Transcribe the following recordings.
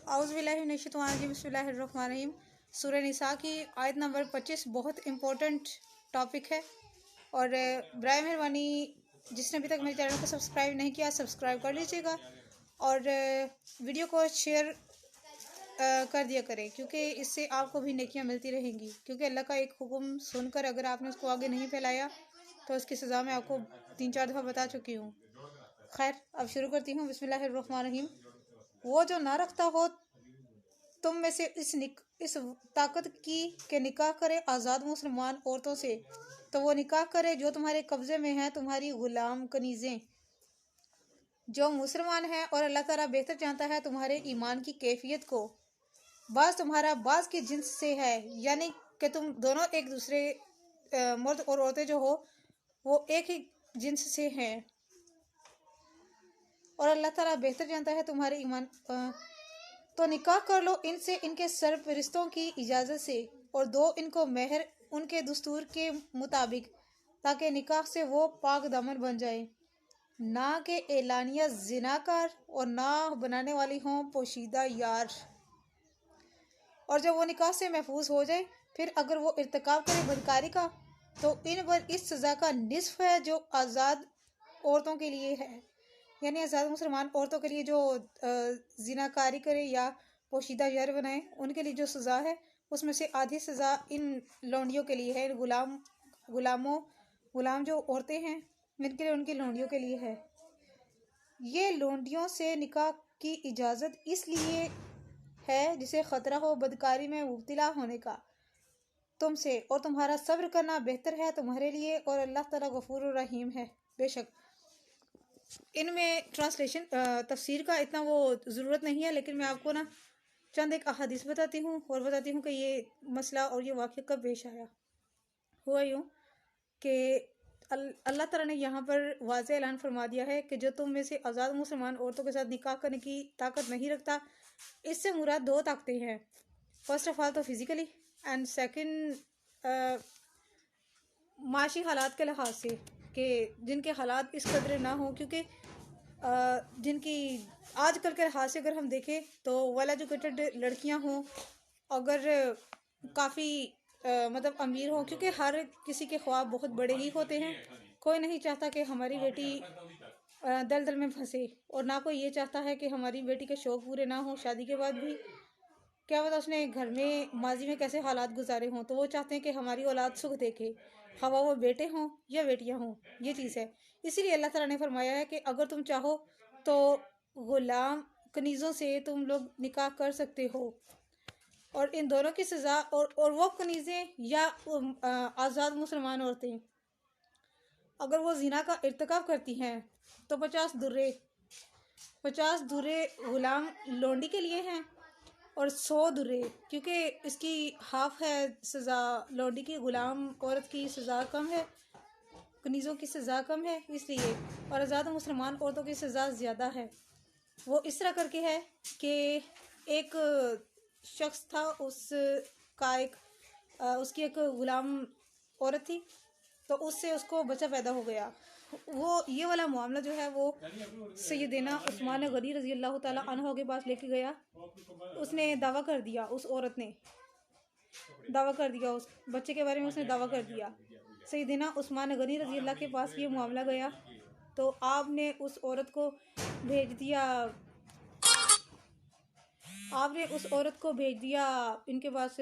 औज़ुबिल्लाहि बिस्मिल्लाहिर्रहमानिर्रहीम। सूरह निसा की आयत नंबर 25 बहुत इम्पोर्टेंट टॉपिक है और बराए मेहरबानी जिसने अभी तक मेरे चैनल को सब्सक्राइब नहीं किया सब्सक्राइब कर लीजिएगा और वीडियो को शेयर कर दिया करें, क्योंकि इससे आपको भी नेकियां मिलती रहेंगी। क्योंकि अल्लाह का एक हुक्म सुनकर अगर आपने उसको आगे नहीं फैलाया तो उसकी सज़ा मैं आपको 3-4 दफ़ा बता चुकी हूँ। खैर, अब शुरू करती हूँ। बिस्मिल्लाहिर्रहमानिर्रहीम। वो जो ना रखता हो तुम में से इस ताकत की के निकाह करे आज़ाद मुसलमान औरतों से, तो वो निकाह करे जो तुम्हारे कब्ज़े में है, तुम्हारी गुलाम कनीज़ें जो मुसलमान हैं। और अल्लाह ताला बेहतर जानता है तुम्हारे ईमान की कैफियत को। बाज़ तुम्हारा बाज़ की जिन्स से है, यानी कि तुम दोनों एक दूसरे मर्द और औरतें जो हो वो एक ही जिन्स से हैं। और अल्लाह ताला बेहतर जानता है तुम्हारे ईमान तो निकाह कर लो इनसे इनके सरपरस्तों की इजाज़त से, और दो इनको मेहर उनके दस्तूर के मुताबिक, ताकि निकाह से वो पाक दामन बन जाए, ना कि एलानिया जिनाकार और ना बनाने वाली हों पोशीदा यार। और जब वो निकाह से महफूज हो जाए फिर अगर वो इर्तिकाब करे बदकारी का, तो इन पर इस सज़ा का निस्फ है जो आज़ाद औरतों के लिए है, यानी आज़ाद मुसलमान औरतों के लिए जो जिनाकारी करे या पोशीदा यार बनाए उनके लिए जो सज़ा है उसमें से आधी सज़ा इन लौंडियों के लिए है। गुलाम जो औरतें हैं इनके लिए उनकी लौंडियों के लिए है। ये लौंडियों से निकाह की इजाज़त इसलिए है जिसे ख़तरा हो बदकारी में मुब्तला होने का तुमसे, और तुम्हारा सब्र करना बेहतर है तुम्हारे लिए, और अल्लाह ताला गफूर रहीम है। बेशक इनमें ट्रांसलेशन तफसीर का इतना वो ज़रूरत नहीं है, लेकिन मैं आपको ना चंद एक अहादीस बताती हूँ और बताती हूँ कि ये मसला और ये वाक़या कब पेश आया। हुआ यूँ कि अल्लाह ताला ने यहाँ पर वाज़े ऐलान फरमा दिया है कि जो तुम में से आज़ाद मुसलमान औरतों के साथ निकाह करने की ताकत नहीं रखता, इससे मुराद दो ताकतें हैं। फर्स्ट ऑफ ऑल तो फिज़िकली एंड सेकंड माशी हालात के लिहाज से, कि जिनके हालात इस कदर ना हो, क्योंकि जिनकी आजकल के लिहाज से अगर हम देखें तो वेल एजुकेटेड लड़कियां हों, अगर काफ़ी मतलब अमीर हों, क्योंकि हर किसी के ख्वाब बहुत बड़े ही होते हैं। कोई नहीं चाहता कि हमारी बेटी दलदल में फंसे, और ना कोई ये चाहता है कि हमारी बेटी के शौक़ पूरे ना हो शादी के बाद भी। क्या पता उसने घर में माजी में कैसे हालात गुजारे हों, तो वो चाहते हैं कि हमारी औलाद सुख देखे, खवा वो बेटे हों या बेटियां हों। ये चीज़ है। इसीलिए अल्लाह ताला ने फरमाया है कि अगर तुम चाहो तो गुलाम कनीज़ों से तुम लोग निकाह कर सकते हो, और इन दोनों की सज़ा और वो कनीज़ें या आज़ाद मुसलमान औरतें अगर वो जिना का इर्तिकाब करती हैं तो 50 दुर्रे गुलाम लोंडी के लिए हैं और 100 दुर्रे, क्योंकि इसकी हाफ है सज़ा लोंडी की, गुलाम औरत की सज़ा कम है, कनीज़ों की सज़ा कम है इसलिए, और आज़ाद मुसलमान औरतों की सज़ा ज़्यादा है। वो इस तरह करके है कि एक शख्स था, उसकी एक गुलाम औरत थी, तो उससे उसको बच्चा पैदा हो गया। वो ये वाला मामला जो है वो सैयदना उस्मान गनी रज़ी अल्लाह ताला अन्हु के पास लेके गया। उसने दावा कर दिया, उस औरत ने दावा कर दिया, उस बच्चे के बारे में उसने दावा कर दिया। सैयदना उस्मान गनी रज़ी अल्लाह के पास ये मामला गया, तो आपने उस औरत को भेज दिया इनके पास,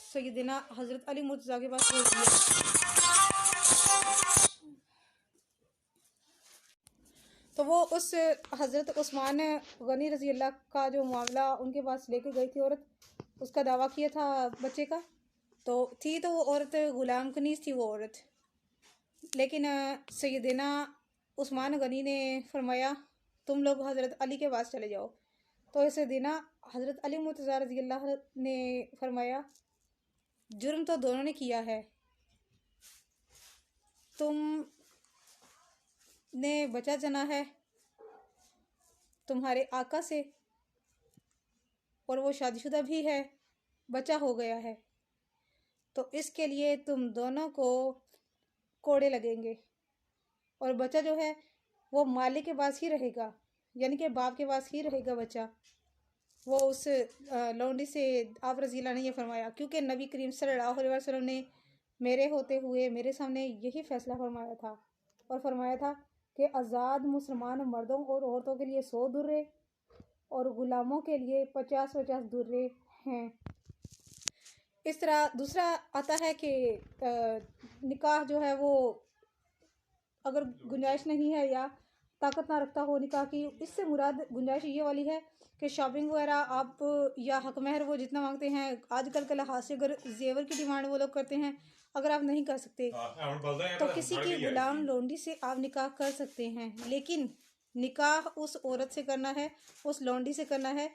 सैयदना हज़रत अली मुर्तज़ा के पास भेज दिया। तो वो उस हज़रत उस्मान गनी रज़ी अल्लाह का जो मामला उनके पास लेके गई थी औरत, उसका दावा किया था बच्चे का, तो वो औरत गुलाम कनीज़ थी वो औरत। लेकिन सैयदना उस्मान गनी ने फरमाया तुम लोग हज़रत अली के पास चले जाओ। तो सैयदना हज़रत अली मुर्तज़ा रज़ी अल्लाह ने फरमाया जुर्म तो दोनों ने किया है, तुम ने बचा जना है तुम्हारे आका से, और वो शादीशुदा भी है, बच्चा हो गया है, तो इसके लिए तुम दोनों को कोड़े लगेंगे, और बच्चा जो है वो मालिक के पास ही रहेगा, यानी कि बाप के पास ही रहेगा बच्चा। वो उस लौंडी से आप रज़ी अल्लाह ने ये फरमाया, क्योंकि नबी करीम सल्लल्लाहु अलैहि वसल्लम ने मेरे होते हुए मेरे सामने यही फ़ैसला फरमाया था, और फरमाया था कि आज़ाद मुसलमान मर्दों और औरतों के लिए 100 दुर्रे और ग़ुलामों के लिए 50-50 दुर्रे हैं। इस तरह दूसरा आता है कि निकाह जो है वो अगर गुंजाइश नहीं है या ताकत ना रखता हो निकाह की, इससे मुराद गुंजाइश ये वाली है कि शॉपिंग वगैरह आप या हक महर वो जितना मांगते हैं आजकल के लिहाज से, अगर जेवर की डिमांड वो लोग करते हैं, अगर आप नहीं कर सकते तो किसी की गुलाम लोंडी से आप निकाह कर सकते हैं, लेकिन निकाह उस औरत से करना है, उस लोंडी से करना है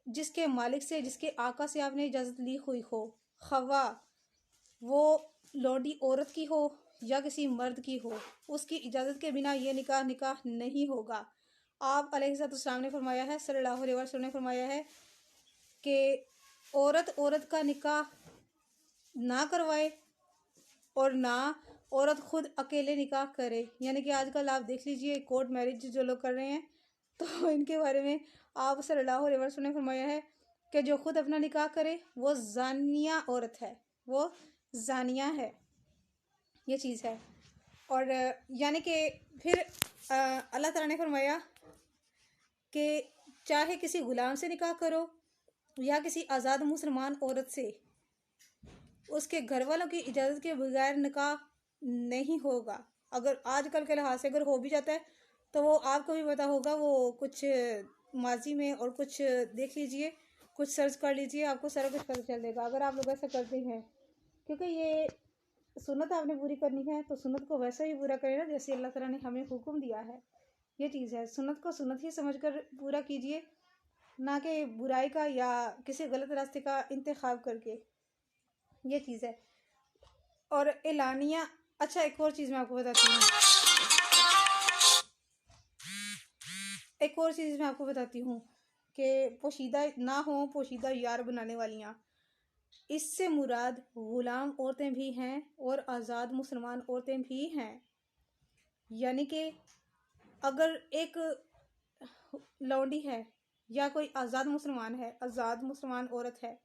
जिसके मालिक से, जिसके आका से आपने इजाज़त ली हुई हो, खवा वो लोंडी औरत की हो या किसी मर्द की हो, उसकी इजाज़त के बिना ये निकाह नहीं होगा। आप अलैहिस्सलाम ने फरमाया है, सल्लल्लाहु अलैहि वसल्लम ने फरमाया है कि औरत का निकाह ना करवाए और ना औरत खुद अकेले निकाह करे। यानी कि आजकल आप देख लीजिए कोर्ट मैरिज जो लोग कर रहे हैं, तो इनके बारे में आप सल्लल्लाहु अलैहि वसल्लम ने फरमाया है कि जो खुद अपना निकाह करे वो जानिया औरत है, वो जानिया है, ये चीज़ है। और यानी कि फिर अल्लाह ताला ने फरमाया कि चाहे किसी ग़ुलाम से निकाह करो या किसी आज़ाद मुसलमान औरत से, उसके घर वालों की इजाज़त के बगैर निकाह नहीं होगा। अगर आजकल के लिहाज से अगर हो भी जाता है तो वो आपको भी पता होगा, वो कुछ माजी में और कुछ देख लीजिए, कुछ सर्च कर लीजिए, आपको सारा कुछ पता चल जाएगा अगर आप लोग ऐसा करते हैं। क्योंकि ये सुन्नत आपने पूरी करनी है तो सुन्नत को वैसा ही पूरा करें ना जैसे अल्लाह ताला ने हमें हुक्म दिया है। ये चीज़ है, सुन्नत को सुन्नत ही समझकर पूरा कीजिए, ना कि बुराई का या किसी गलत रास्ते का इंतखाब करके। ये चीज़ है। और एलानिया, अच्छा एक और चीज़ मैं आपको बताती हूँ, एक और चीज़ मैं आपको बताती हूँ कि पोशीदा ना हो, पोशीदा यार बनाने वालियाँ, इससे मुराद ग़ुलाम औरतें भी हैं और आज़ाद मुसलमान औरतें भी हैं। यानी कि अगर एक लौंडी है या कोई आज़ाद मुसलमान है, आज़ाद मुसलमान औरत है,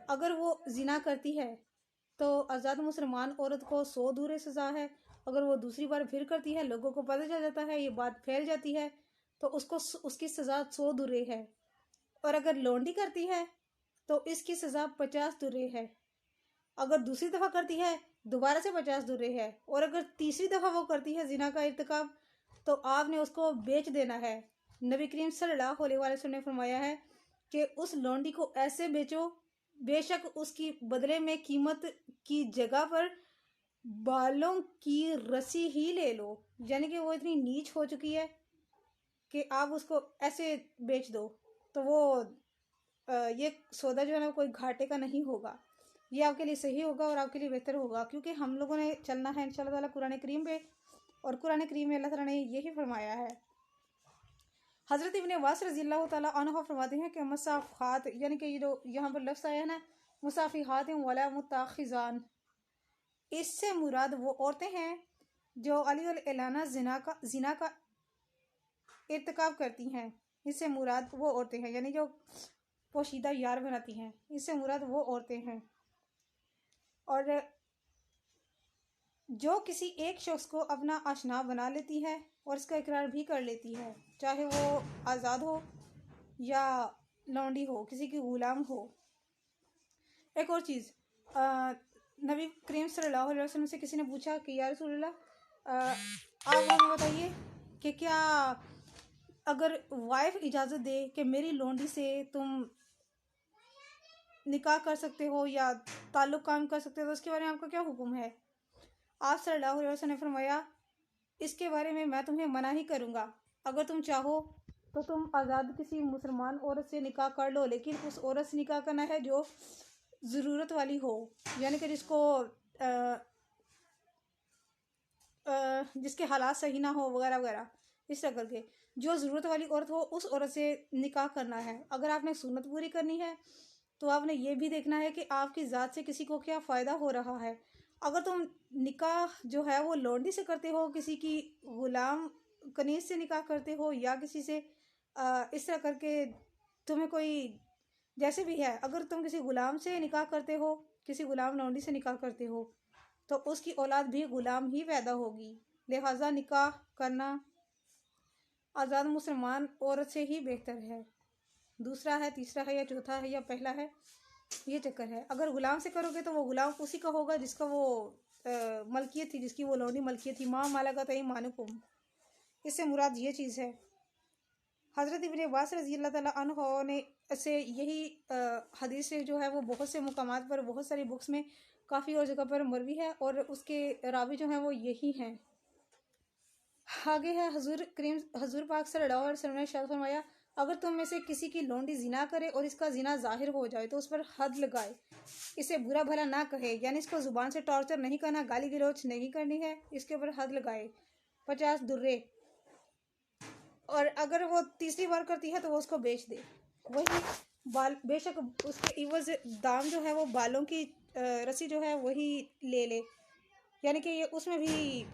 अगर वो ज़िना करती है तो आज़ाद मुसलमान औरत को 100 दूरे सज़ा है। अगर वो दूसरी बार फिर करती है, लोगों को पता चल जाता है, ये बात फैल जाती है, तो उसको उसकी सज़ा 100 दूरे है। और अगर लौंडी करती है तो इसकी सज़ा 50 दुर्रे है। अगर दूसरी दफ़ा करती है दोबारा से 50 दुर्रे है। और अगर तीसरी दफ़ा वो करती है ज़िना का इर्तिकाब, तो आपने उसको बेच देना है। नबी करीम सल्लल्लाहु अलैहि वसल्लम ने फरमाया है कि उस लौंडी को ऐसे बेचो, बेशक उसकी बदले में कीमत की जगह पर बालों की रस्सी ही ले लो। यानी कि वो इतनी नीच हो चुकी है कि आप उसको ऐसे बेच दो, तो वो ये सौदा जो है ना कोई घाटे का नहीं होगा, ये आपके लिए सही होगा और आपके लिए बेहतर होगा। क्योंकि हम लोगों ने चलना है इंशाल्लाह ताला कुरान करीम पे, और कुरान करीम में अल्लाह ताला ने यही फरमाया है। हज़रत इब्न अब्बास रज़ियल्लाहु ताला अन्हु फरमाते हैं कि मुसाफ़हात, यानी कि ये जो यहाँ पर लफ्ज़ आया है ना, मुसाफ़िहात वला मुताख़िज़ान, इससे मुराद वो औरतें हैं जो अली वल एलाना ज़िना का इर्तिकाब करती हैं। इससे मुराद वो औरतें हैं, यानी जो पोशीदा यार बनाती हैं, इससे मुराद वो औरतें हैं। और जो किसी एक शख्स को अपना आशना बना लेती है और इसका इकरार भी कर लेती है, चाहे वो आज़ाद हो या लौंडी हो, किसी की ग़ुलाम हो। एक और चीज़, नबी करीम सल्लल्लाहु अलैहि वसल्लम से किसी ने पूछा कि या रसूलल्लाह, आप हमें बताइए कि क्या अगर वाइफ इजाज़त दे कि मेरी लौंडी से तुम निकाह कर सकते हो या ताल्लुक़ कायम कर सकते हो, तो उसके बारे में आपका क्या हुक्म है? आप सल्लल्लाहु अलैहि वसल्लम ने फरमाया, इसके बारे में मैं तुम्हें मना ही करूँगा। अगर तुम चाहो तो तुम आज़ाद किसी मुसलमान औरत से निकाह कर लो, लेकिन उस औरत से निकाह करना है जो ज़रूरत वाली हो, यानी कि जिसके हालात सही ना हो वगैरह वगैरह, इस तरह करके जो ज़रूरत वाली औरत हो उस औरत से निकाह करना है। अगर आपने सुन्नत पूरी करनी है तो आपने ये भी देखना है कि आपकी ज़ात से किसी को क्या फ़ायदा हो रहा है। अगर तुम निकाह जो है वो लौंडी से करते हो, किसी की ग़ुलाम कनीज़ से निकाह करते हो या किसी से इस तरह करके तुम्हें कोई जैसे भी है, अगर तुम किसी गुलाम से निकाह करते हो, किसी गुलाम लौंडी से निकाह करते हो, तो उसकी औलाद भी गुलाम ही पैदा होगी। लिहाजा निकाह करना आज़ाद मुसलमान औरत से ही बेहतर है। दूसरा है, तीसरा है या चौथा है या पहला है, ये चक्कर है। अगर गुलाम से करोगे तो वो गुलाम उसी का होगा जिसका वो मलकियत थी, जिसकी वो लौंडी मलकियत थी। माँ माला का तई मानुकुम, इससे मुराद ये चीज़ है। हज़रत इब्न अब्बास रज़ी अल्लाह ताला अन्हु ने से यही हदीस जो है वो बहुत से मुकामात पर, बहुत सारी बुक्स में, काफ़ी और जगह पर मरवी है, और उसके रावी जो हैं वो यही हैं। आगे है, हजूर पाक सल्लल्लाहु अलैहि वसल्लम ने इरशाद फरमाया, अगर तुम में से किसी की लौंडी जिना करे और इसका जिना जाहिर हो जाए तो उस पर हद लगाए, इसे बुरा भला ना कहे, यानी इसको ज़ुबान से टॉर्चर नहीं करना, गाली गलौज नहीं करनी है, इसके ऊपर हद लगाए 50 दुर्रे, और अगर वो तीसरी बार करती है तो वो उसको बेच दे। वही बाल, बेशक उसके इवज़ दाम जो है वो बालों की रस्सी जो है वही ले ले, यानी कि ये उसमें भी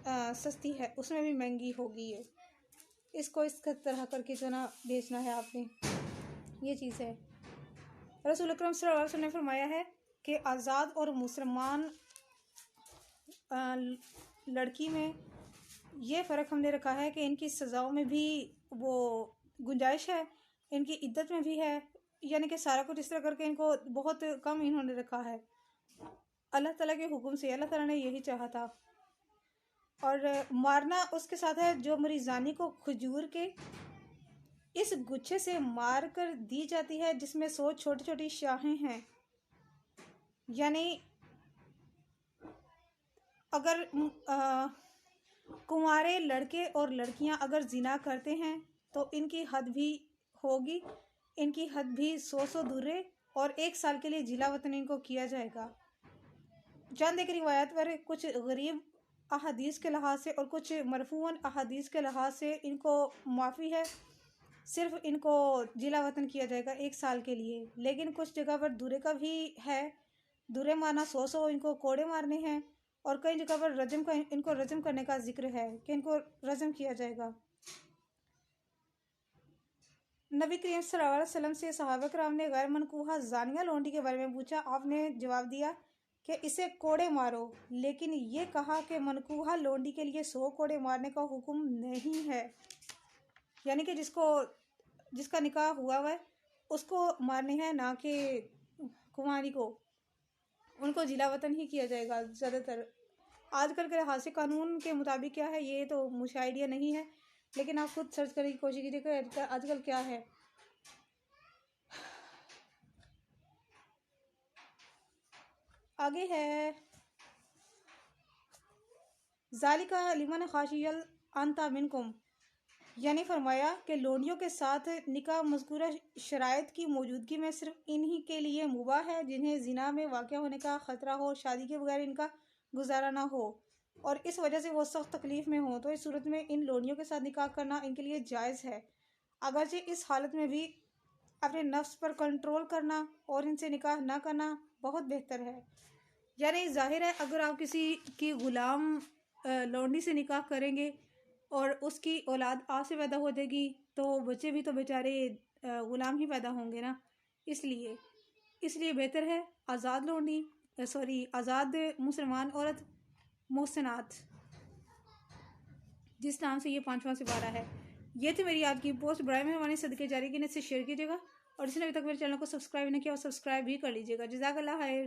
सस्ती है, उसमें भी महंगी होगी ये, इसको इस तरह करके जो ना बेचना है आपने, ये चीज़ है। रसूल अकरम सल्लल्लाहु अलैहि वसल्लम ने फरमाया है कि आज़ाद और मुसलमान लड़की में ये फ़र्क हमने रखा है कि इनकी सज़ाओं में भी वो गुंजाइश है, इनकी इद्दत में भी है, यानी कि सारा कुछ इस तरह करके इनको बहुत कम इन्होंने रखा है। अल्लाह ताला के हुक्म से, अल्लाह ताला ने यही चाहा था। और मारना उसके साथ है जो मरीज़ानी को खजूर के इस गुच्छे से मार कर दी जाती है जिसमें 100 छोटी छोटी शाखें हैं। यानी अगर कुंवारे लड़के और लड़कियां अगर जिना करते हैं तो इनकी हद भी होगी, इनकी हद भी 100 दुर्रे और 1 साल के लिए जिला वतन इनको किया जाएगा। चंद एक रिवायत पर कुछ गरीब अहादीस के लिहाज से और कुछ मरफूअन अहादीस के लिहाज से इनको माफ़ी है, सिर्फ इनको जिला वतन किया जाएगा 1 साल के लिए। लेकिन कुछ जगह पर दुर्रे का भी है, दुर्रे मारना 100 इनको कोड़े मारने हैं, और कई जगह पर रजम का, इनको रजम करने का जिक्र है कि इनको रजम किया जाएगा। नबी करीम सल्लल्लाहु अलैहि वसल्लम से सहाबा कराम ने गैर मनकूहा जानिया लौंडी के बारे में पूछा। आपने जवाब दिया कि इसे कोड़े मारो, लेकिन ये कहा कि मनकूहा लौंडी के लिए 100 कोड़े मारने का हुक्म नहीं है, यानी कि जिसका निकाह हुआ हुआ है उसको मारने हैं, ना कि कुंवारी को। उनको जिला वतन ही किया जाएगा ज़्यादातर। आजकल के लिहाज से कानून के मुताबिक क्या है ये तो मुझे आइडिया नहीं है, लेकिन आप खुद सर्च करने की कोशिश कीजिए कि आजकल क्या है। आगे है, ज़ालिका लिमन खाशियल अंता मिनकुम, यानी फरमाया कि लौंडियों के साथ निकाह मज़कूरा शराइत की मौजूदगी में सिर्फ इन्हीं के लिए मुबाह है जिन्हें जिना में वाक़या होने का ख़तरा हो, शादी के बगैर इनका गुजारा ना हो और इस वजह से वो सख्त तकलीफ़ में हो, तो इस सूरत में इन लौंडियों के साथ निकाह करना इनके लिए जायज़ है। अगरचे इस हालत में भी अपने नफ्स पर कंट्रोल करना और इनसे निकाह ना करना बहुत बेहतर है। यानी ज़ाहिर है अगर आप किसी की ग़ुलाम लौंडी से निकाह करेंगे और उसकी औलाद आपसे पैदा हो जाएगी तो बच्चे भी तो बेचारे ग़ुलाम ही पैदा होंगे ना, इसलिए बेहतर है आज़ाद लौंडी आज़ाद मुसलमान औरत मोहसनात, जिस नाम से ये 5वां सिपारा है। ये थी मेरी आज की पोस्ट। बराए मेहरबानी सदके जारी की से शेयर कीजिएगा, और जिसने अभी तक मेरे चैनल को सब्सक्राइब नहीं किया और सब्सक्राइब भी कर लीजिएगा। जज़ाकल्लाह खैर।